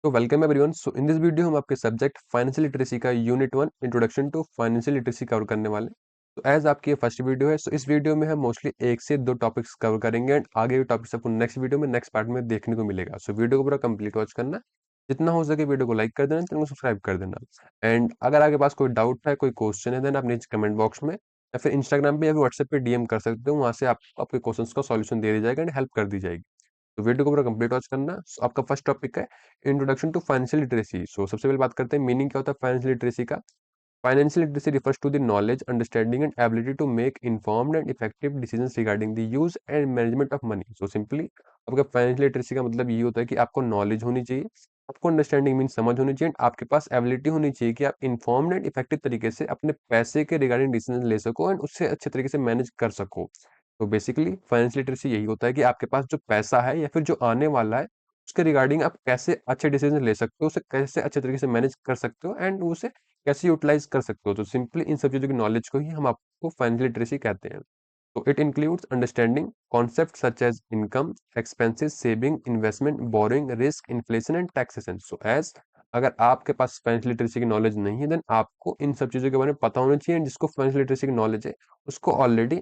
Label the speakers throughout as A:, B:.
A: तो welcome everyone. So in this video हम आपके सब्जेक्ट फाइनेंशियल लिटरेसी का unit 1 introduction to financial literacy cover करने वाले हैं। तो एज आपकी ये फर्स्ट वीडियो है, सो इस वीडियो में हम मोस्टली एक से दो टॉपिक्स कवर करेंगे एंड आगे भी टॉपिक्स आपको नेक्स्ट वीडियो में नेक्स्ट पार्ट में देखने को मिलेगा। सो वीडियो को पूरा कंप्लीट वॉच करना, जितना हो सके वीडियो को लाइक कर देना, चैनल को सब्सक्राइब कर देना। एंड अगर आपके पास कोई डाउट है, कोई क्वेश्चन है, देन आप नीचे कमेंट बॉक्स में या फिर इंस्टाग्राम पे या फिर व्हाट्सएप पे डीएम कर सकते हो। वहाँ से आपके क्वेश्चन का सॉल्यूशन दे दिया जाएगा एंड हेल्प कर दी जाएगी। तो वीडियो को पूरा कंप्लीट वॉच करना। सो आपका फर्स्ट टॉपिक है इंट्रोडक्शन टू फाइनेंशियल लिटरेसी। सो सबसे पहले बात करते हैं मीनिंग क्या होता है फाइनेंशियल लिटरेसी का। Financial literacy refers to the knowledge, understanding and ability to make informed and effective decisions regarding the use and management of money. So simply आपका फाइनेंशियल लिटरेसी का मतलब ये होता है कि आपको नॉलेज होनी चाहिए, आपको अंडरस्टैंडिंग मीन समझ होनी चाहिए, आपके पास एबिलिटी होनी चाहिए कि आप इन्फॉर्म्ड एंड इफेक्टिव तरीके से अपने पैसे के रिगार्डिंग डिसीजन ले सको एंड उससे अच्छे तरीके से मैनेज कर सको। तो बेसिकली फाइनेंशियल लिटरेसी यही होता है कि आपके पास जो पैसा है या फिर जो आने वाला है, उसके रिगार्डिंग आप कैसे अच्छे डिसीजन ले सकते हो, उसे कैसे अच्छे तरीके से मैनेज कर सकते हो एंड उसे कैसे यूटिलाइज कर सकते हो। तो सिंपली इन सब चीज़ों की नॉलेज को ही हम आपको फाइनेंशियल लिटरेसी कहते हैं। तो it includes understanding concept such as income, expenses, saving, investment, borrowing, risk, inflation and taxation. So as अगर आपके पास फाइनेंशियल लिटरेसी की नॉलेज नहीं है, देन आपको इन सब चीज़ों के बारे में पता होना चाहिए। जिसको फाइनेंशियल लिटरेसी की नॉलेज है, उसको already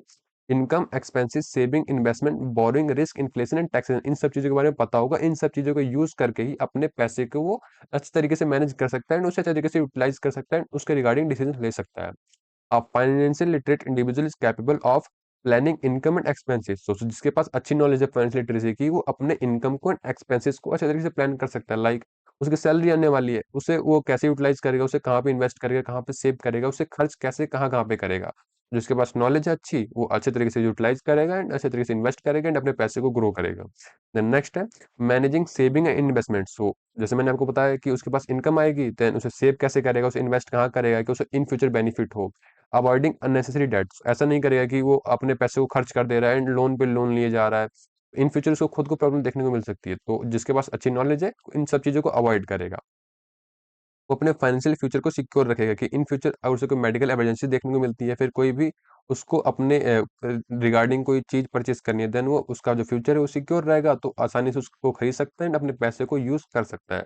A: income, expenses, saving, investment, borrowing, risk, inflation and taxation, इन सब चीज़ों के बारे में पता होगा। इन सब चीज़ों को यूज़ करके ही अपने पैसे को वो अच्छे तरीके से मैनेज कर सकता है एंड उसे अच्छे तरीके से यूटिलाइज कर सकता है, उसके रिगार्डिंग डिसीजन ले सकता है। A financial literate individual is capable of planning income and expenses. तो जिसके पास अच्छी नॉलेज है फाइनेंशियल लिटरेसी की, वो अपने इनकम को एंड एक्सपेंसेस को अच्छे तरीके से प्लान कर सकता है। लाइक उसकी सैलरी आने वाली है, उसे वो कैसे यूटिलाइज करेगा, उसे कहाँ पे इन्वेस्ट करेगा, कहाँ पे सेव करेगा, उसे खर्च कैसे कहाँ कहाँ पे करेगा। जिसके पास नॉलेज है अच्छी, वो अच्छे तरीके से यूटिलाइज करेगा एंड अच्छे तरीके से इन्वेस्ट करेगा एंड अपने पैसे को ग्रो करेगा। देन नेक्स्ट है मैनेजिंग सेविंग एंड इन्वेस्टमेंट। सो जैसे मैंने आपको बताया कि उसके पास इनकम आएगी, देन उसे सेव कैसे करेगा, उसे इन्वेस्ट कहाँ करेगा कि उसे इन फ्यूचर बेनिफिट हो। अवॉइडिंग अननेसेसरी डेट्स, ऐसा नहीं करेगा कि वो अपने पैसे को खर्च कर दे रहा है एंड लोन पे लोन लिए जा रहा है। इन फ्यूचर उसको खुद को प्रॉब्लम देखने को मिल सकती है। तो जिसके पास अच्छी नॉलेज है, इन सब चीज़ों को अवॉइड करेगा। वो अपने फाइनेंशियल फ्यूचर को सिक्योर रखेगा कि इन फ्यूचर अगर उसे कोई मेडिकल इमरजेंसी देखने को मिलती है, फिर कोई भी उसको अपने रिगार्डिंग कोई चीज़ परचेज करनी है, देन वो उसका जो फ्यूचर है वो सिक्योर रहेगा, तो आसानी से उसको खरीद सकता है एंड अपने पैसे को यूज़ कर सकता है।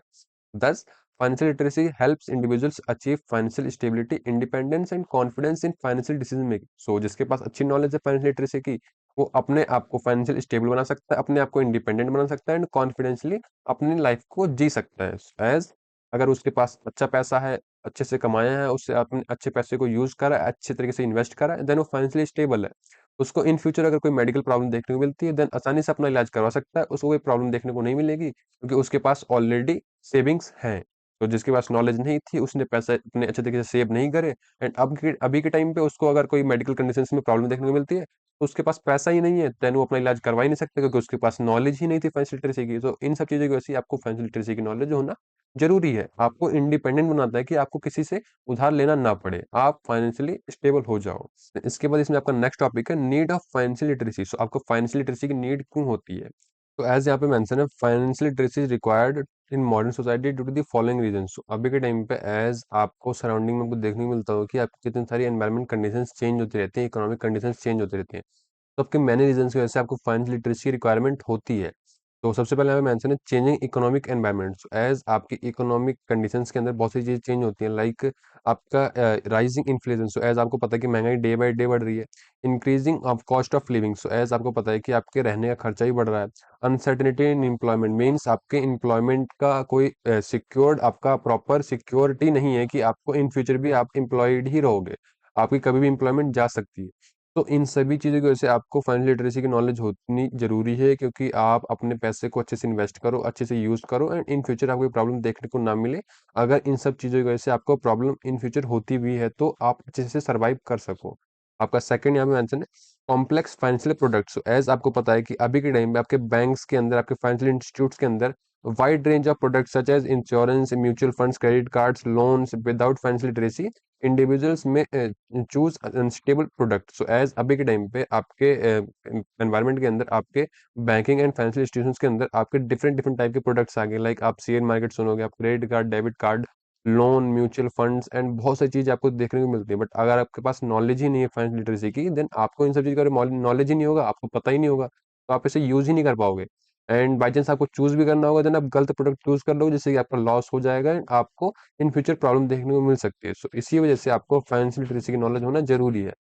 A: Thus, financial literacy helps individuals achieve financial stability, independence and confidence in financial decision making. So, जिसके पास अच्छी नॉलेज है फाइनेंशियल लिटरेसी की, वो अपने आप को फाइनेंशियल स्टेबल बना सकता है, अपने आप को इंडिपेंडेंट बना सकता है एंड कॉन्फिडेंसली अपनी लाइफ को जी सकता है। एज अगर उसके पास अच्छा पैसा है, अच्छे से कमाया है, उससे अपने अच्छे पैसे को यूज करा है, अच्छे तरीके से इन्वेस्ट करा है, देन वो फाइनेंशियली स्टेबल है। उसको इन फ्यूचर अगर कोई मेडिकल प्रॉब्लम देखने को मिलती है, देन आसानी से अपना इलाज करवा सकता है, उसको कोई प्रॉब्लम देखने को नहीं मिलेगी, क्योंकि उसके पास ऑलरेडी सेविंग्स हैं। तो जिसके पास नॉलेज नहीं थी, उसने पैसे इतने अच्छे तरीके से सेव नहीं करे एंड अब के अभी के टाइम पे उसको अगर कोई मेडिकल कंडीशंस में प्रॉब्लम देखने को मिलती है, तो उसके पास पैसा ही नहीं है, देन वो अपना इलाज करवा ही नहीं सकता, क्योंकि उसके पास नॉलेज ही नहीं थी फाइनेंशियल लिटरेसी की। तो इन सब चीज़ों की वजह से आपको फाइनेंशियल लिटरेसी की नॉलेज होना ज़रूरी है। आपको इंडिपेंडेंट बनाता है कि आपको किसी से उधार लेना ना पड़े, आप फाइनेंशियली स्टेबल हो जाओ। इसके बाद इसमें आपका नेक्स्ट टॉपिक है नीड ऑफ फाइनेंशियल लिटरेसी। सो आपको फाइनेंशियल लिटरेसी की नीड क्यों होती है? तो एज़ यहाँ पे मेंशन है financial literacy is required in modern society due to the following reasons. So अभी के टाइम पे एज़ आपको सराउंडिंग में कुछ देखने को मिलता हो कि आपकी कितनी सारी एनवायरनमेंट कंडीशंस चेंज होती रहती हैं, इकोनॉमिक कंडीशंस चेंज होती रहती हैं। तो आपके मैनी रीजंस की वजह से आपको फाइनेंशियल लिटरेसी की रिक्वायरमेंट होती है। तो सबसे पहले हमें मेंशन है चेंजिंग इकोनॉमिक एनवायरनमेंट। एज आपकी इकोनॉमिक कंडीशंस के अंदर बहुत सी चीज़ें चेंज होती हैं, लाइक आपका राइजिंग इन्फ्लेशन। सो एज आपको पता है कि महंगाई डे बाय डे बढ़ रही है। Increasing of cost of living. So as आपको पता है कि आपके रहने का खर्चा ही बढ़ रहा है। अनसर्टेनिटी इन एम्प्लॉयमेंट मीन्स आपके एम्प्लॉयमेंट का कोई सिक्योर्ड आपका प्रॉपर सिक्योरिटी नहीं है कि आपको इन फ्यूचर भी आप एम्प्लॉयड ही रहोगे, आपकी कभी भी एम्प्लॉयमेंट जा सकती है। तो इन सभी चीज़ों की वजह से आपको फाइनेंशियल लिटरेसी की नॉलेज होनी ज़रूरी है, क्योंकि आप अपने पैसे को अच्छे से इन्वेस्ट करो, अच्छे से यूज़ करो एंड इन फ्यूचर आपको प्रॉब्लम देखने को ना मिले। अगर इन सब चीज़ों की वजह से आपको प्रॉब्लम इन फ्यूचर होती भी है, तो आप अच्छे से सर्वाइव कर सको। आपका सेकंड यहाँ पे मेंशन है कॉम्प्लेक्स फाइनेंशियल प्रोडक्ट्स। एज आपको पता है कि अभी के टाइम में आपके बैंक्स के अंदर, आपके फाइनेंशियल इंस्टीट्यूट्स के अंदर wide range of products such as insurance, mutual funds, credit cards, loans. Without financial literacy individuals में choose unstable product. So as अभी के टाइम पे आपके एनवायरनमेंट के अंदर, आपके बैंकिंग एंड फाइनेंशियल इंस्टीट्यूशंस के अंदर आपके डिफरेंट डिफरेंट टाइप के प्रोडक्ट्स आ गए। लाइक आप शेयर मार्केट सुनोगे, आप credit card, debit card, loan, mutual funds and बहुत सारी चीज़ आपको देखने को मिलती है। बट अगर आपके पास नॉलेज ही नहीं है फाइनेंशियल लिटरेसी की, देन आपको इन सब चीज़ का नॉलेज ही नहीं होगा, आपको पता ही नहीं होगा, तो आप इसे यूज ही नहीं कर पाओगे। एंड बाई चांस आपको चूज़ भी करना होगा, देन आप गलत प्रोडक्ट चूज़ कर लोगे, जिससे कि आपका लॉस हो जाएगा एंड आपको इन फ्यूचर प्रॉब्लम देखने को मिल सकती है। सो इसी वजह से आपको फाइनेंशियल लिटरेसी की नॉलेज होना ज़रूरी है।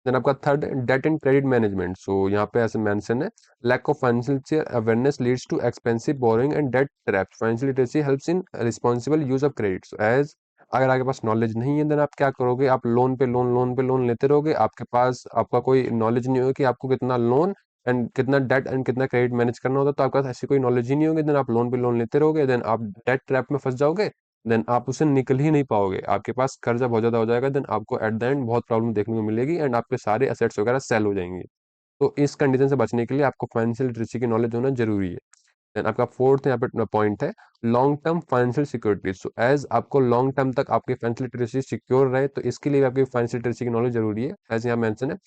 A: देन आपका third, debt and credit management. So यहाँ पे ऐसे मेंशन है, lack of financial awareness leads to expensive borrowing and debt traps. Financial literacy helps in responsible use of credit. So as अगर आपके पास नॉलेज नहीं है, देन आप क्या करोगे, आप लोन पे लोन लेते रहोगे, आपके पास आपका कोई नॉलेज नहीं होगा कि आपको कितना लोन एंड कितना डेट एंड कितना क्रेडिट मैनेज करना होता है, तो आपके पास ऐसी कोई नॉलेज ही नहीं होगी, देन आप लोन पे लोन लेते रहोगे, देन आप डेट ट्रैप में फंस जाओगे, देन आप उससे निकल ही नहीं पाओगे, आपके पास कर्जा बहुत ज्यादा हो जाएगा, देन आपको एट द एंड बहुत प्रॉब्लम देखने को मिलेगी एंड आपके सारे एसेट्स वगैरह सेल हो जाएंगे। तो इस कंडीशन से बचने के लिए आपको फाइनेंशियल लिटरेसी की नॉलेज होना जरूरी है। देन आपका फोर्थ यहाँ पे पॉइंट है, long term financial security. So as आपको लॉन्ग टर्म तक आपकी फाइनेंशियल लिटरेसी सिक्योर रहे, तो इसके लिए भी आपकी फाइनेंशियल लिटरेसी की नॉलेज जरूरी है। एज यहाँ मेंशन है,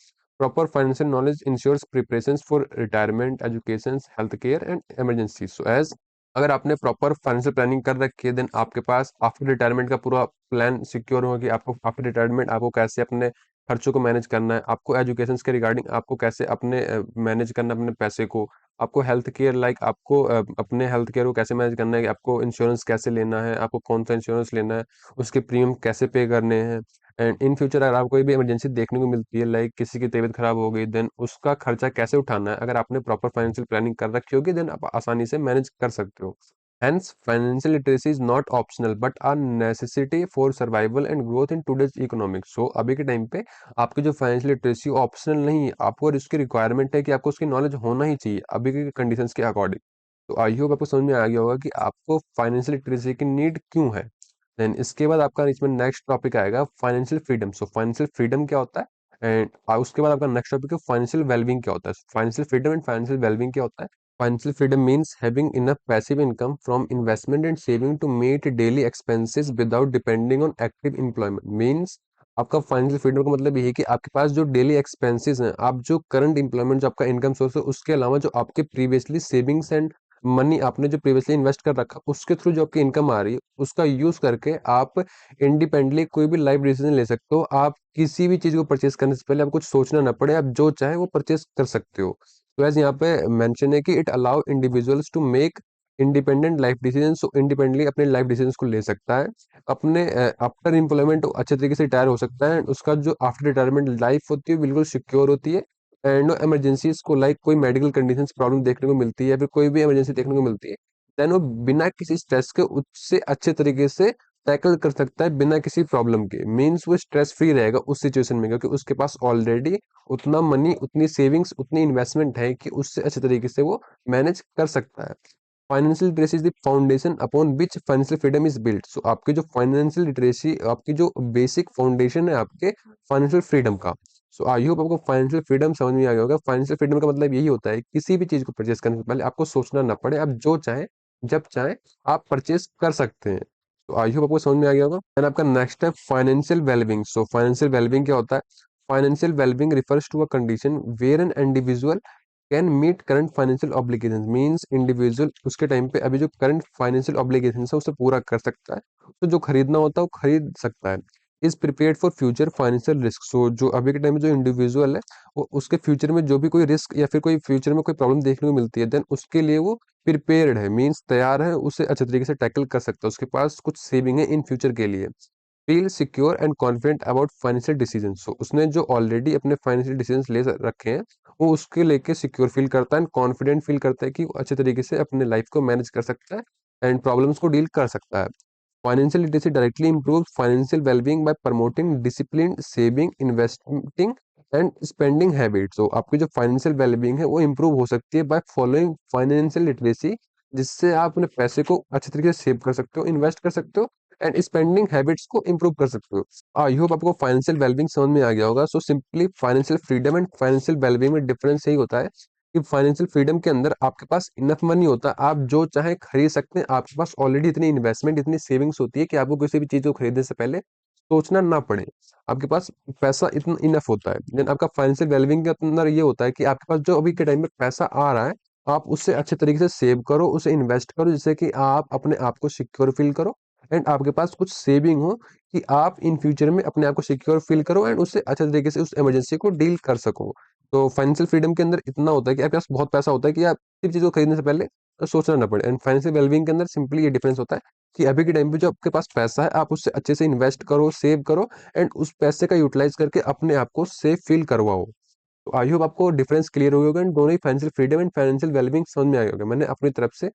A: proper financial knowledge ensures preparation for retirement, education, health care and emergency. So as अगर आपने प्रॉपर फाइनेंशियल प्लानिंग कर रखी है, देन आपके पास आफ्टर रिटायरमेंट का पूरा प्लान सिक्योर होगा कि आपको आफ्टर रिटायरमेंट आपको कैसे अपने खर्चों को मैनेज करना है, आपको एजुकेशन के रिगार्डिंग आपको कैसे अपने मैनेज करना है अपने पैसे को, आपको हेल्थ केयर लाइक आपको अपने हेल्थ केयर को कैसे मैनेज करना है, कि आपको इंश्योरेंस कैसे लेना है, आपको कौन सा इंश्योरेंस लेना है, उसके प्रीमियम कैसे पे करने हैं, एंड इन फ्यूचर अगर आपको कोई भी इमरजेंसी देखने को मिलती है, लाइक किसी की तबीयत खराब हो गई, देन उसका खर्चा कैसे उठाना है, अगर आपने प्रॉपर फाइनेंशियल प्लानिंग कर रखी होगी, देन आप आसानी से मैनेज कर सकते हो। Hence, financial literacy is not optional but a necessity for survival and growth in today's economics. So अभी के टाइम पे आपकी जो फाइनेंशियल लिटरेसी ऑप्शनल नहीं है, आपको और इसकी रिक्वायरमेंट है कि आपको उसकी नॉलेज होना ही चाहिए अभी के कंडीशंस के अकॉर्डिंग। तो आई होप आपको समझ में आ गया होगा कि आपको फाइनेंशियल लिटरेसी की नीड क्यों है। देन इसके बाद आपका इसमें नेक्स्ट टॉपिक आएगा financial freedom. So financial freedom क्या होता है, एंड उसके बाद आपका नेक्स्ट टॉपिक है फाइनेंशियल वेलबींग क्या होता है। Financial freedom and financial wellbeing क्या होता है। Financial freedom means having enough passive income from investment and saving to meet daily expenses without depending on active employment. Means आपका फाइनेंशियल फ्रीडम का मतलब ये है कि आपके पास जो डेली एक्सपेंसेस हैं, आप जो करंट एम्प्लॉयमेंट जो आपका इनकम सोर्स है, उसके अलावा जो आपके प्रीवियसली सेविंग्स एंड मनी आपने जो प्रीवियसली इन्वेस्ट कर रखा, उसके थ्रू जो आपकी इनकम आ रही है, उसका यूज करके आप इंडिपेंडेंटली कोई भी लाइफ डिसीजन ले सकते हो। आप किसी भी चीज को परचेस करने से पहले आपको कुछ सोचना ना पड़े, आप जो चाहे वो परचेस कर सकते हो। तो एज यहाँ पे मेंशन है कि it allow individuals to make independent life decision. So independently अपने लाइफ डिसीजन को ले सकता है, अपने आफ्टर एम्प्लॉयमेंट अच्छे तरीके से रिटायर हो सकता है, उसका जो आफ्टर रिटायरमेंट लाइफ होती है बिल्कुल सिक्योर होती है, एंड इमरजेंसीज को लाइक कोई मेडिकल कंडीशन प्रॉब्लम देखने को मिलती है या फिर कोई भी इमरजेंसी देखने को मिलती है, देन वो बिना किसी स्ट्रेस के उससे अच्छे तरीके से टैकल कर सकता है बिना किसी प्रॉब्लम के। मीन्स वो स्ट्रेस फ्री रहेगा उस सिचुएशन में, क्योंकि उसके पास ऑलरेडी उतना मनी, उतनी सेविंग्स, उतनी इन्वेस्टमेंट है कि उससे अच्छे तरीके से वो मैनेज कर सकता है। Financial literacy is the foundation upon which financial freedom is built. So आपकी जो फाइनेंशियल लिटरेसी, आपकी जो बेसिक फाउंडेशन है आपके फाइनेंशियल फ्रीडम का। सो आई होप आपको फाइनेंशियल फ्रीडम समझ में आ गया होगा। फाइनेंशियल फ्रीडम का मतलब यही होता है किसी भी चीज को परचेस करने से पहले आपको सोचना ना पड़े, आप जो चाहे जब चाहे आप परचेस कर सकते हैं। तो आई होप आपको समझ में आ गया होगा। एंड आपका नेक्स्ट है financial wellbeing. So financial wellbeing क्या होता है। Financial wellbeing refers to a condition where an individual can meet current financial obligation. Means individual उसके टाइम पे अभी जो करंट फाइनेंशियल ऑब्लिगेशन है उसे पूरा कर सकता है, तो जो खरीदना होता है वो खरीद सकता है। Is prepared for future financial risk. So जो अभी के टाइम में जो इंडिविजुअल है, वो उसके फ्यूचर में जो भी कोई रिस्क या फिर कोई फ्यूचर में कोई प्रॉब्लम देखने को मिलती है, देन उसके लिए वो प्रिपेयर्ड है, मीन्स तैयार है, उसे अच्छे तरीके से टैकल कर सकता है, उसके पास कुछ सेविंग है इन फ्यूचर के लिए। Feel secure and confident about financial decision. So उसने जो ऑलरेडी अपने फाइनेंशियल डिसीजन ले रखे हैं, वो उसके लेके सिक्योर फील करता है एंड कॉन्फिडेंट फील करता है कि वो अच्छे तरीके से अपने लाइफ को मैनेज कर सकता है एंड प्रॉब्लम्स को डील कर सकता है। Financial literacy directly improves financial wellbeing by promoting discipline saving, investing and spending habit. So आपकी जो फाइनेंशियल वेलबींग है वो इंप्रूव हो सकती है बाय फॉलोइंग फाइनेंशियल लिटरेसी, जिससे आप अपने पैसे को अच्छे तरीके से सेव कर सकते हो, इन्वेस्ट कर सकते हो एंड स्पेंडिंग हैबिट्स को इंप्रूव कर सकते हो। आई होप आपको फाइनेंशियल वेलबींग समझ में आ गया होगा। So simply financial freedom and financial wellbeing में डिफरेंस यही होता है कि फाइनेंशियल फ्रीडम के अंदर आपके पास इनफ मनी होता है, आप जो चाहे खरीद सकते हैं, आपके पास ऑलरेडी इतनी इन्वेस्टमेंट, इतनी सेविंग्स होती है कि आपको किसी भी चीज को खरीदने से पहले सोचना ना पड़े, आपके पास पैसा इतना इनफ होता है। देन आपका फाइनेंशियल वेलबींग के अंदर ये होता है कि आपके पास जो अभी के टाइम में पैसा आ रहा है, आप उससे अच्छे तरीके से सेव करो, उसे इन्वेस्ट करो, जिससे कि आप अपने आप को सिक्योर फील करो एंड आपके पास कुछ सेविंग हो कि आप इन फ्यूचर में अपने आप को सिक्योर फील करो एंड उससे अच्छे तरीके से उस इमरजेंसी को डील कर सको। तो फाइनेंशियल फ्रीडम के अंदर इतना होता है कि आपके पास बहुत पैसा होता है कि आप किसी चीज़ को खरीदने से पहले सोचना ना पड़े। एंड फाइनेंशियल वेलबींग के अंदर सिंपली ये डिफरेंस होता है कि अभी के टाइम पे जो आपके पास पैसा है, आप उससे अच्छे से इन्वेस्ट करो, सेव करो एंड उस पैसे का यूटिलाइज करके अपने आप को सेफ फील करवाओ। तो आई होप आपको डिफरेंस क्लियर हो गया एंड दोनों ही financial freedom and financial wellbeing समझ में आ गया होगा। मैंने अपनी तरफ से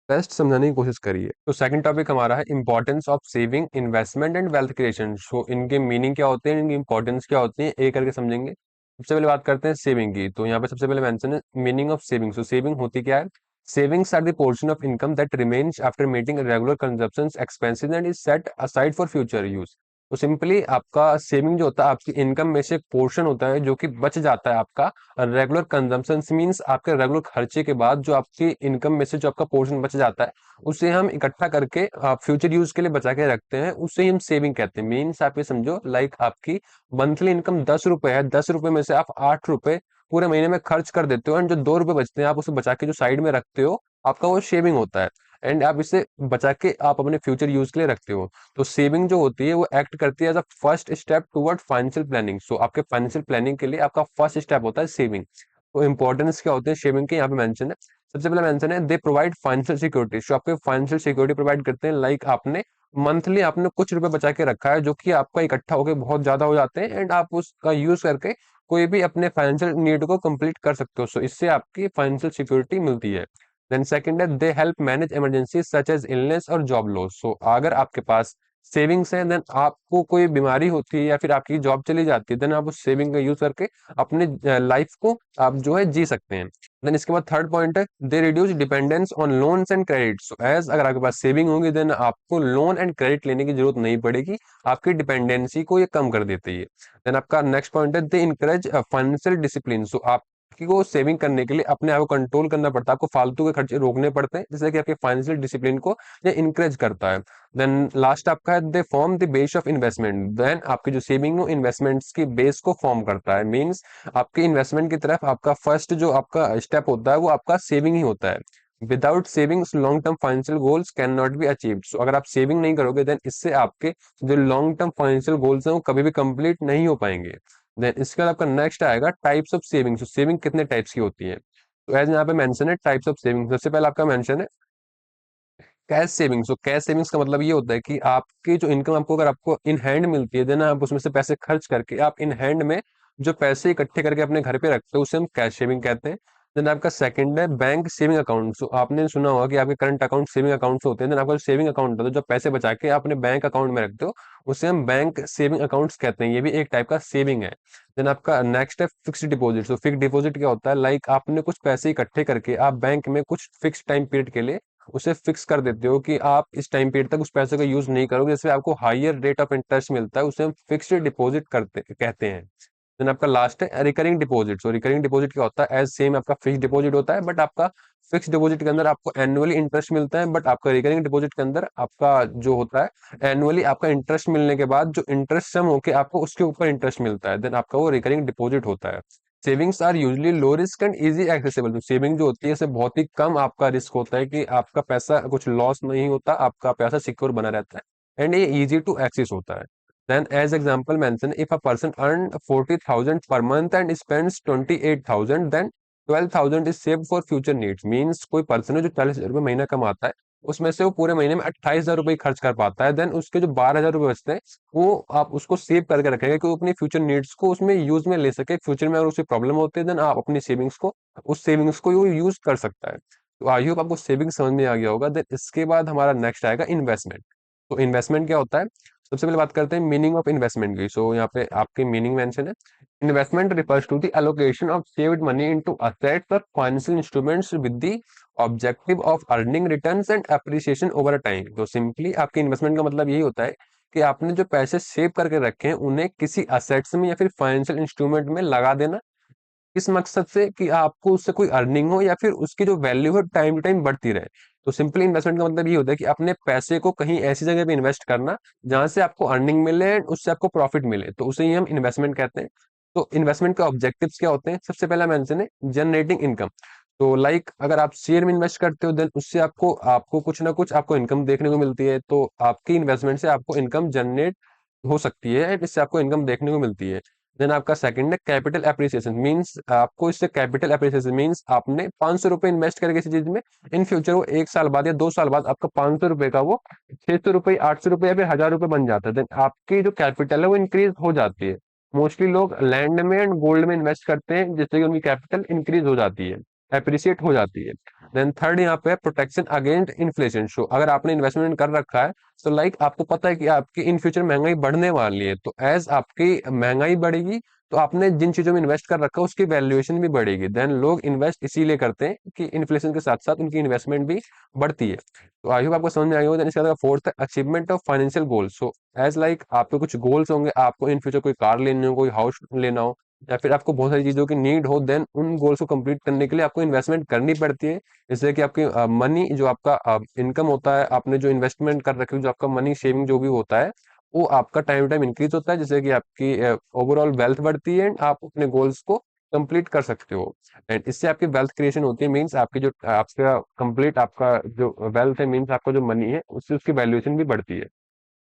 A: बेस्ट समझाने की कोशिश करी है। तो सेकंड टॉपिक हमारा है importance of saving, investment and wealth creation. So इनके मीनिंग क्या होते हैं, इनकी इंपॉर्टेंस क्या होती है, एक करके समझेंगे। सबसे पहले बात करते हैं सेविंग की। तो यहाँ पे सबसे पहले मेंशन है meaning of saving. So saving होती क्या है? Savings are the portion of income that remains after meeting regular consumption expenses and is set aside for future use. तो सिंपली आपका सेविंग जो होता है आपकी इनकम में से एक पोर्शन होता है जो कि बच जाता है आपका रेगुलर कंजम्पशन, मीन्स आपके रेगुलर खर्चे के बाद जो आपकी इनकम में से जो आपका पोर्शन बच जाता है उसे हम इकट्ठा करके फ्यूचर यूज के लिए बचा के रखते हैं, उसे ही हम सेविंग कहते हैं। मीन्स आप ये समझो लाइक आपकी मंथली इनकम 10 रुपए है, 10 रुपए में से आप 8 रुपए पूरे महीने में खर्च कर देते हो एंड जो 2 रुपए बचते हैं आप उसे बचा के जो साइड में रखते हो, आपका वो सेविंग होता है। एंड आप इसे बचा के आप अपने फ्यूचर यूज के लिए रखते हो। तो सेविंग जो होती है वो एक्ट करती है as a first step toward financial planning. So आपके फाइनेंशियल प्लानिंग के लिए आपका फर्स्ट स्टेप होता है सेविंग। तो इंपॉर्टेंस क्या होते हैं शेविंग के यहाँ पे मेंशन है। सबसे पहले मेंशन है दे प्रोवाइड फाइनेंशियल सिक्योरिटी। जो आपके फाइनेंशियल सिक्योरिटी प्रोवाइड करते हैं, लाइक आपने मंथली आपने कुछ रुपए बचा के रखा है जो कि आपका इकट्ठा होकर बहुत ज्यादा हो जाते हैं एंड आप उसका यूज करके कोई भी अपने फाइनेंशियल नीड को कंप्लीट कर सकते हो। सो इससे आपकी फाइनेंशियल सिक्योरिटी मिलती है। देन सेकंड है they help manage emergency such as illness और जॉब लॉस। सो अगर आपके पास सेविंग्स है देन आपको कोई बीमारी होती है या फिर आपकी जॉब चली जाती है, देन आप उस सेविंग का यूज करके अपने लाइफ को आप जो है जी सकते हैं। देन इसके बाद थर्ड पॉइंट है they reduce dependence on loans and credit. So as अगर आपके पास सेविंग होगी देन आपको लोन एंड क्रेडिट लेने की जरूरत नहीं पड़ेगी, आपकी डिपेंडेंसी को ये कम कर देती है। देन आपका नेक्स्ट पॉइंट है दे इनकरेज फाइनेंशियल डिसिप्लिन। सो आप को सेविंग करने के लिए अपने आप को कंट्रोल करना पड़ता है, आपको फालतू के खर्चे रोकने पड़ते हैं, जिससे कि आपके फाइनेंशियल डिसिप्लिन को ये इनकरेज करता है। देन लास्ट आपका है they form the base of investment. Then आपकी जो सेविंग हो इन्वेस्टमेंट्स की बेस को फॉर्म करता है। मींस आपके इन्वेस्टमेंट की तरफ आपका फर्स्ट जो आपका स्टेप होता है वो आपका सेविंग ही होता है। Without savings long term financial goals can not be achieved. So अगर आप सेविंग नहीं करोगे देन इससे आपके जो लॉन्ग टर्म फाइनेंशियल गोल्स हैं वो कभी भी कंप्लीट नहीं हो पाएंगे। देन इसके बाद आपका नेक्स्ट आएगा टाइप्स ऑफ सेविंग। तो सेविंग कितने टाइप्स की होती है, तो एज यहाँ पे मेंशन है टाइप्स ऑफ सेविंग। सबसे पहले आपका मेंशन है कैश सेविंग्स। तो कैश सेविंग्स का मतलब ये होता है कि आपकी जो इनकम आपको अगर आपको इन हैंड मिलती है देन आप उसमें से पैसे खर्च करके आप इन हैंड में जो पैसे इकट्ठे करके अपने घर पे रखते हो उसे हम कैश सेविंग कहते हैं। देन आपका सेकंड है बैंक सेविंग अकाउंट। सो आपने सुना होगा कि आपके करंट अकाउंट सेविंग अकाउंट्स होते हैं, देन आपका सेविंग अकाउंट होता है जो पैसे बचा के आप अपने बैंक अकाउंट में रखते हो उसे हम बैंक सेविंग अकाउंट्स कहते हैं, ये भी एक टाइप का सेविंग है। देन आपका नेक्स्ट है फिक्स्ड डिपॉजिट। तो फिक्स्ड डिपॉजिट क्या होता है, लाइक आपने कुछ पैसे इकट्ठे करके आप बैंक में कुछ फिक्स टाइम पीरियड के लिए उसे फिक्स कर देते हो कि आप इस टाइम पीरियड तक उस पैसे का यूज नहीं करोगे, जिससे आपको हायर रेट ऑफ इंटरेस्ट मिलता है, उसे हम फिक्स्ड डिपॉजिट करते कहते हैं। देन आपका लास्ट है रिकरिंग डिपॉजिट। सो रिकरिंग डिपॉजिट क्या होता है, एज सेम आपका फिक्स डिपॉजिट होता है बट आपका फिक्स डिपॉजिट के अंदर आपको एनुअली इंटरेस्ट मिलता है, बट आपका रिकरिंग डिपॉजिट के अंदर आपका जो होता है एनुअली आपका इंटरेस्ट मिलने के बाद जो इंटरेस्ट सम होके आपको उसके ऊपर इंटरेस्ट मिलता है, देन आपका वो रिकरिंग डिपॉजिट होता है। Savings are usually low risk and easy accessible. तो सेविंग जो होती है इससे बहुत ही कम आपका रिस्क होता है कि आपका पैसा कुछ लॉस नहीं होता, आपका पैसा सिक्योर बना रहता है एंड ये इजी टू एक्सेस होता है। Then as example mention if a person earn 40,000 per month and spends 28,000 then 12,000 is saved for future needs. Means कोई पर्सन है जो 40,000 रुपये महीना कमाता है उसमें से वो पूरे महीने में 28,000 रुपये खर्च कर पाता है, देन उसके जो 12,000 रुपये बचते हैं वो आप उसको सेव करके रखेंगे कि वो अपनी फ्यूचर नीड्स को उसमें यूज में ले सके। फ्यूचर में अगर उसे प्रॉब्लम होती है देन आप अपनी सेविंग्स को उस सेविंग्स को वो यूज कर सकता है। तो आई होप आपको सेविंग समझ में आ गया होगा। देन इसके बाद हमारा नेक्स्ट आएगा इन्वेस्टमेंट। तो इन्वेस्टमेंट क्या होता है, सबसे पहले बात करते हैं मीनिंग ऑफ इन्वेस्टमेंट की। सो यहाँ पे आपके मीनिंग मेंशन है investment refers to the allocation of saved money into assets और financial instruments with the objective of earning returns and appreciation over time. तो सिंपली आपके इन्वेस्टमेंट का मतलब यही होता है कि आपने जो पैसे सेव करके रखे हैं उन्हें किसी असेट्स में या फिर फाइनेंशियल इंस्ट्रूमेंट में लगा देना, इस मकसद से कि आपको उससे कोई अर्निंग हो या फिर उसकी जो वैल्यू है टाइम टू टाइम बढ़ती रहे। तो सिंपली इन्वेस्टमेंट का मतलब ये होता है कि अपने पैसे को कहीं ऐसी जगह पे इन्वेस्ट करना जहां से आपको अर्निंग मिले and उससे आपको प्रॉफिट मिले, तो उसे ही हम इन्वेस्टमेंट कहते हैं। तो इन्वेस्टमेंट के ऑब्जेक्टिव्स क्या होते हैं, सबसे पहला मेंशन है जनरेटिंग इनकम। तो लाइक अगर आप शेयर में इन्वेस्ट करते हो देन उससे आपको आपको कुछ ना कुछ आपको इनकम देखने को मिलती है, तो आपकी इन्वेस्टमेंट से आपको इनकम जनरेट हो सकती है, इससे आपको इनकम देखने को मिलती है। देन आपका सेकंड है कैपिटल एप्रिसिएशन, मींस आपको इससे कैपिटल एप्रिसिएशन मींस आपने 500 रुपये इन्वेस्ट करके किसी चीज में, इन फ्यूचर वो 1 साल बाद या 2 साल बाद आपका 500 रुपये का वो 600 रुपये, 800 रुपये या फिर 1000 रुपये बन जाता है। देन आपकी जो कैपिटल है वो इंक्रीज हो जाती है। मोस्टली लोग लैंड में एंड गोल्ड में इन्वेस्ट करते हैं, जिससे कि उनकी कैपिटल इंक्रीज हो जाती है, एप्रिसिएट हो जाती है। देन थर्ड यहाँ पे प्रोटेक्शन अगेंस्ट इन्फ्लेशन। शो अगर आपने इन्वेस्टमेंट कर रखा है तो लाइक आपको पता है कि आपकी इन फ्यूचर महंगाई बढ़ने वाली है, तो एज आपकी महंगाई बढ़ेगी तो आपने जिन चीजों में इन्वेस्ट कर रखा है उसकी वैल्यूएशन भी बढ़ेगी। देन लोग इन्वेस्ट इसीलिए करते हैं कि इन्फ्लेशन के साथ साथ उनकी इन्वेस्टमेंट भी बढ़ती है। तो आई होप आपको समझ में आ गया होगा। देन इसके बाद फोर्थ है achievement of financial goals. So as like आपके कुछ गोल्स होंगे, आपको इन फ्यूचर कोई कार लेनी हो, कोई हाउस लेना हो, या फिर आपको बहुत सारी चीजों की नीड हो, देन उन गोल्स को कंप्लीट करने के लिए आपको इन्वेस्टमेंट करनी पड़ती है। इससे कि आपकी मनी जो आपका इनकम होता है, आपने जो इन्वेस्टमेंट कर रखी है, जो आपका मनी सेविंग जो भी होता है, वो आपका टाइम टाइम इंक्रीज होता है, जिससे कि आपकी ओवरऑल वेल्थ बढ़ती है एंड आप अपने गोल्स को कंप्लीट कर सकते हो। एंड इससे आपकी वेल्थ क्रिएशन होती है, मींस आपकी जो आपका कंप्लीट आपका जो वेल्थ है, मींस आपका जो मनी है, उससे उसकी वैल्यूएशन भी बढ़ती है।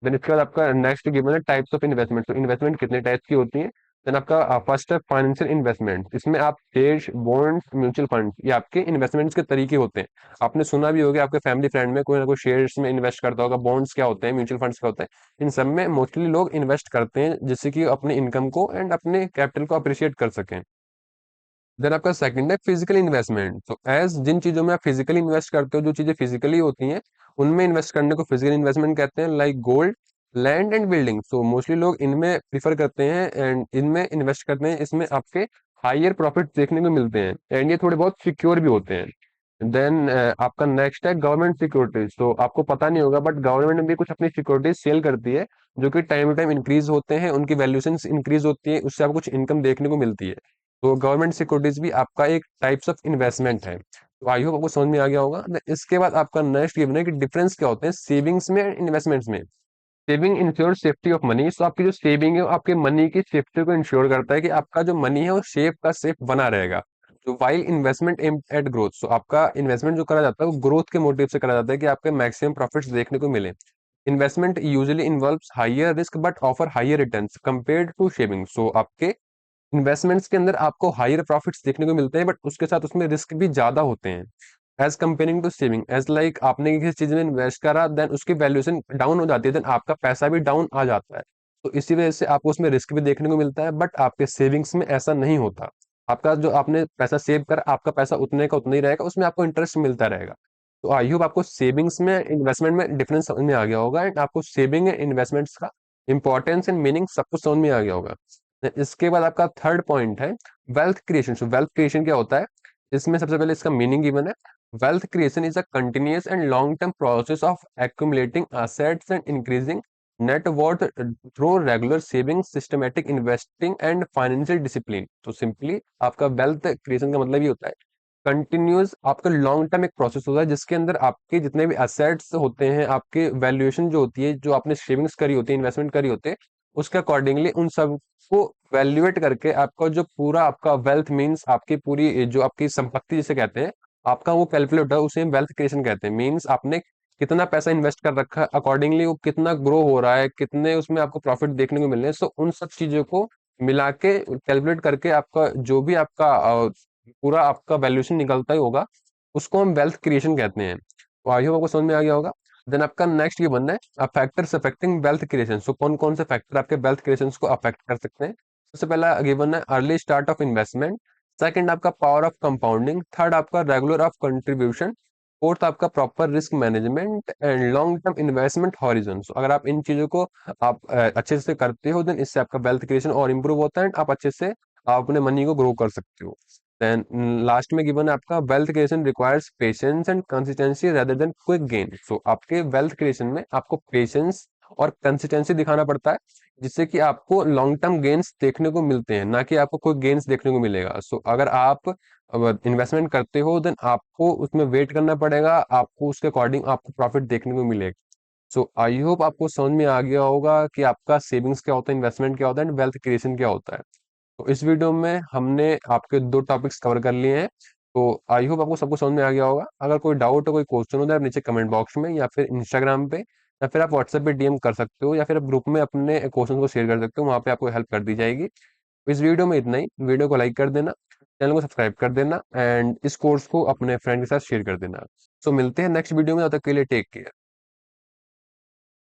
A: देन इसके बाद आपका नेक्स्ट गिवन है टाइप्स ऑफ इन्वेस्टमेंट। तो इन्वेस्टमेंट कितने टाइप्स की होती है। देन आपका फर्स्ट है फाइनेंशियल इन्वेस्टमेंट। इसमें आप शेयर्स, बॉन्ड्स, म्यूचुअल फंड, ये आपके इन्वेस्टमेंट्स के तरीके होते हैं। आपने सुना भी होगा, आपके फैमिली फ्रेंड में कोई ना कोई शेयर्स में इन्वेस्ट करता होगा, बॉन्ड्स क्या होते हैं, म्यूचुअल फंड्स क्या होते हैं, इन सब में मोस्टली लोग इन्वेस्ट करते हैं, जिससे कि अपने इनकम को एंड अपने कैपिटल को अप्रिशिएट कर सकें। देन आपका सेकंड है फिजिकल इन्वेस्टमेंट। तो एज जिन चीजों में आप फिजिकली इन्वेस्ट करते हो, जो चीजें फिजिकली होती हैं, उनमें इन्वेस्ट करने को फिजिकल इन्वेस्टमेंट कहते हैं, like gold, land and building. तो मोस्टली लोग इनमें प्रीफर करते हैं एंड इनमें इन्वेस्ट करते हैं। इसमें आपके हायर प्रॉफिट देखने को मिलते हैं एंड ये थोड़े बहुत सिक्योर भी होते हैं। देन आपका नेक्स्ट है गवर्नमेंट सिक्योरिटीज। तो आपको पता नहीं होगा, बट गवर्नमेंट भी कुछ अपनी सिक्योरिटीज सेल करती है, जो कि टाइम टू टाइम इंक्रीज होते हैं, उनकी वैल्यूएशन इंक्रीज होती है, उससे आपको कुछ इनकम देखने को मिलती है। तो गवर्नमेंट सिक्योरिटीज भी आपका एक टाइप्स ऑफ इन्वेस्टमेंट है। तो आई होप आपको समझ में आ गया होगा। इसके बाद आपका नेक्स्ट गिवन है कि डिफरेंस क्या होते हैं सेविंग्स में एंड इन्वेस्टमेंट्स में। Saving ensure safety of money. तो आपकी जो सेविंग है वो आपके मनी की सेफ्टी को इंश्योर करता है कि आपका जो मनी है वो सेफ का सेफ बना रहेगा। तो while investment aim at growth. तो आपका इन्वेस्टमेंट जो करा जाता है वो ग्रोथ के मोटिव से करा जाता है, कि आपके मैक्सिमम प्रॉफिट्स देखने को मिले। Investment usually involves higher risk but offer higher returns compared to saving. So आपके इन्वेस्टमेंट्स के अंदर आपको हायर प्रॉफिट्स देखने को मिलते हैं, बट उसके साथ उसमें रिस्क भी ज्यादा होते हैं as comparing to saving. As like आपने किसी चीज में इन्वेस्ट करा, देन उसकी वैल्यूएशन डाउन हो जाती है, देन आपका पैसा भी डाउन आ जाता है। तो इसी वजह से आपको उसमें रिस्क भी देखने को मिलता है, बट आपके सेविंग्स में ऐसा नहीं होता। आपका जो आपने पैसा सेव करा, आपका पैसा उतने का उतना ही रहेगा, उसमें आपको इंटरेस्ट मिलता रहेगा। तो आई होप आपको सेविंग्स में इन्वेस्टमेंट में डिफरेंस समझ में आ गया होगा एंड आपको सेविंग एंड इन्वेस्टमेंट्स का इंपॉर्टेंस एंड मीनिंग सब कुछ समझ में आ गया होगा। इसके बाद आपका थर्ड पॉइंट है वेल्थ क्रिएशन। सो वेल्थ क्रिएशन क्या होता है, इसमें सबसे पहले इसका मीनिंग गिवन है। Wealth creation is a continuous and long term process of accumulating assets and increasing net worth through regular saving, systematic investing and financial discipline। तो सिंपली आपका वेल्थ क्रिएशन का मतलब ये होता है कंटिन्यूअस, आपका लॉन्ग टर्म एक प्रोसेस होता है, जिसके अंदर आपके जितने भी असेट्स होते हैं, आपके वैल्यूएशन जो होती है, जो आपने सेविंग्स करी होती है, इन्वेस्टमेंट करी होती है, उसके अकॉर्डिंगली उन सब को वैल्यूएट करके आपका जो पूरा आपका वेल्थ मीन्स आपकी पूरी जो आपकी संपत्ति जिसे कहते हैं, आपका वो कैलकुलेट होता है, उसे हम वेल्थ क्रिएशन कहते हैं। मीन्स आपने कितना पैसा इन्वेस्ट कर रखा है, अकॉर्डिंगली वो कितना ग्रो हो रहा है, कितने उसमें आपको प्रॉफिट देखने को मिल रहे हैं। सो उन सब चीजों को मिला के कैलकुलेट करके आपका जो भी आपका पूरा आपका वैल्यूएशन निकलता ही होगा, उसको हम वेल्थ क्रिएशन कहते हैं। तो आई होप आपको समझ में आ गया होगा। देन आपका नेक्स्ट ये बनना है फैक्टर्स अफेक्टिंग वेल्थ क्रिएशन। सो कौन कौन से फैक्टर आपके वेल्थ क्रिएशन को अफेक्ट कर सकते हैं। सबसे पहला गिवन है early start of investment. Second आपका पावर ऑफ कंपाउंडिंग। थर्ड आपका रेगुलर ऑफ कंट्रीब्यूशन। फोर्थ आपका proper risk management and long term investment horizon. अगर आप इन चीजों को आप अच्छे से करते हो, देन इससे आपका वेल्थ क्रिएशन और इंप्रूव होता है, आप अच्छे से आप अपने मनी को ग्रो कर सकते हो। देन लास्ट में गिवन है आपका wealth creation requires patience and consistency rather than quick gain. So आपके वेल्थ क्रिएशन में आपको पेशेंस और कंसिस्टेंसी दिखाना पड़ता है, जिससे कि आपको लॉन्ग टर्म गेन्स देखने को मिलते हैं, ना कि आपको कोई गेन्स देखने को मिलेगा। सो अगर आप इन्वेस्टमेंट करते हो, देन आपको उसमें वेट करना पड़ेगा, आपको उसके अकॉर्डिंग आपको प्रॉफिट देखने को मिलेगा। सो आई होप आपको समझ में आ गया होगा कि आपका सेविंग्स क्या होता है, इन्वेस्टमेंट क्या होता है एंड वेल्थ क्रिएशन क्या होता है। तो इस वीडियो में हमने आपके दो टॉपिक्स कवर कर लिए हैं। तो आई होप आपको सब कुछ समझ में आ गया होगा। अगर कोई डाउट हो, कोई क्वेश्चन हो, तो आप नीचे कमेंट बॉक्स में या फिर इंस्टाग्राम पे या फिर आप व्हाट्सएप पे डीएम कर सकते हो, या फिर आप ग्रुप में अपने क्वेश्चन को शेयर कर सकते हो, वहाँ पे आपको हेल्प कर दी जाएगी। इस वीडियो में इतना ही। वीडियो को लाइक कर देना, चैनल को सब्सक्राइब कर देना एंड इस कोर्स को अपने फ्रेंड के साथ शेयर कर देना। सो मिलते हैं नेक्स्ट वीडियो में, तब तक के लिए टेक केयर।